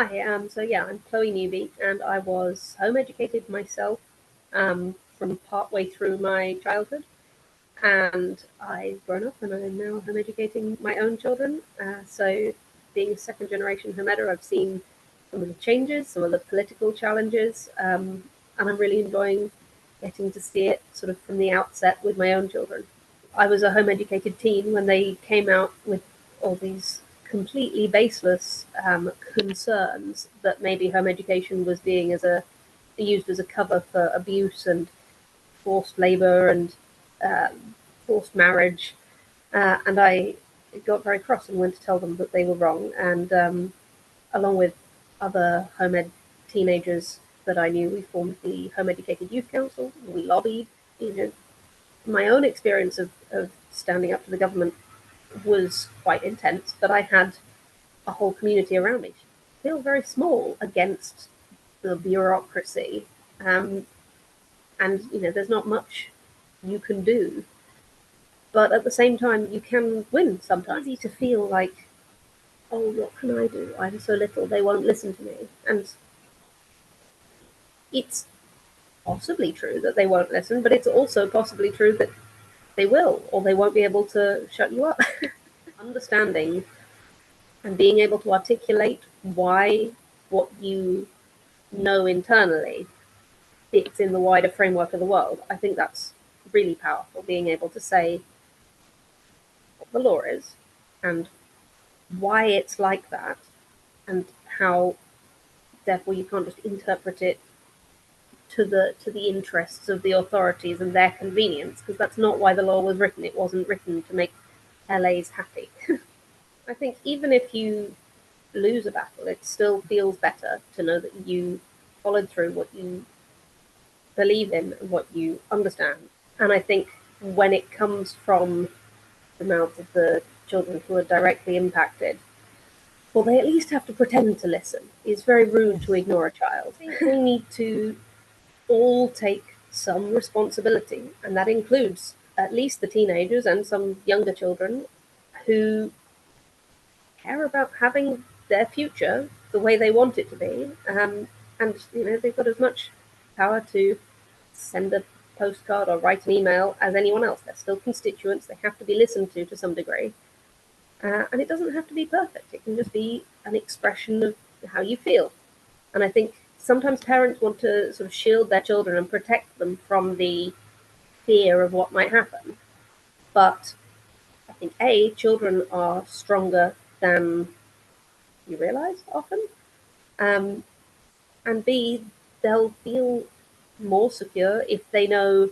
Hi, so yeah, I'm Chloe Newby, and I was home educated myself from partway through my childhood. And I've grown up and I'm now home educating my own children. So, being a second generation home eder, I've seen some of the changes, some of the political challenges, and I'm really enjoying getting to see it sort of from the outset with my own children. I was a home educated teen when they came out with all these completely baseless concerns that maybe home education was being used as a cover for abuse and forced labor and forced marriage, and I got very cross and went to tell them that they were wrong. And along with other home ed teenagers that I knew, we formed the Home Educated Youth Council. We lobbied. You know, my own experience of standing up to the government was quite intense, but I had a whole community around me. I feel very small against the bureaucracy, um, and there's not much you can do. But at the same time, you can win sometimes. It's easy to feel like, oh, what can I do? I'm so little, they won't listen to me. And it's possibly true that they won't listen, but it's also possibly true that they will, or they won't be able to shut you up. Understanding and being able to articulate why what you know internally fits in the wider framework of the world, I think that's really powerful, being able to say what the law is and why it's like that, and how therefore you can't just interpret it to the interests of the authorities and their convenience, because that's not why the law was written. It wasn't written to make LAs happy. I think even if you lose a battle, it still feels better to know that you followed through what you believe in and what you understand. And I think when it comes from the mouths of the children who are directly impacted, well, they at least have to pretend to listen. It's very rude to ignore a child. I think we need to all take some responsibility, and that includes at least the teenagers and some younger children who care about having their future the way they want it to be. And they've got as much power to send a postcard or write an email as anyone else. They're still constituents. They have to be listened to some degree. And it doesn't have to be perfect. It can just be an expression of how you feel. And I think sometimes parents want to sort of shield their children and protect them from the fear of what might happen. But I think, A, children are stronger than you realize often. Um, and B, they'll feel more secure if they know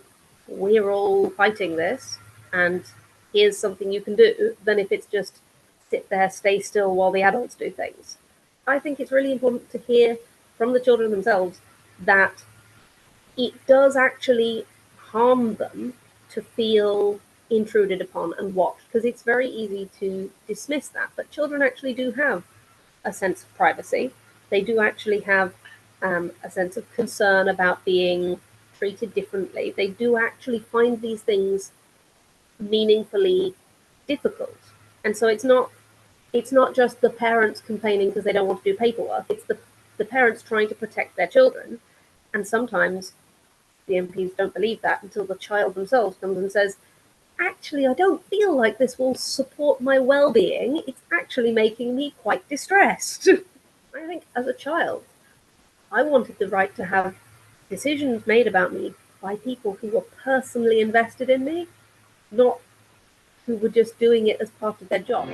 we're all fighting this and here's something you can do, than if it's just sit there, stay still while the adults do things. I think it's really important to hear from the children themselves that it does actually harm them to feel intruded upon and watched, because it's very easy to dismiss that. But children actually do have a sense of privacy. They do actually have a sense of concern about being treated differently. They do actually find these things meaningfully difficult. And so it's not just the parents complaining because they don't want to do paperwork. It's the parents trying to protect their children. And sometimes the MPs don't believe that until the child themselves comes and says, actually, I don't feel like this will support my well-being. It's actually making me quite distressed. I think as a child, I wanted the right to have decisions made about me by people who were personally invested in me, not who were just doing it as part of their job.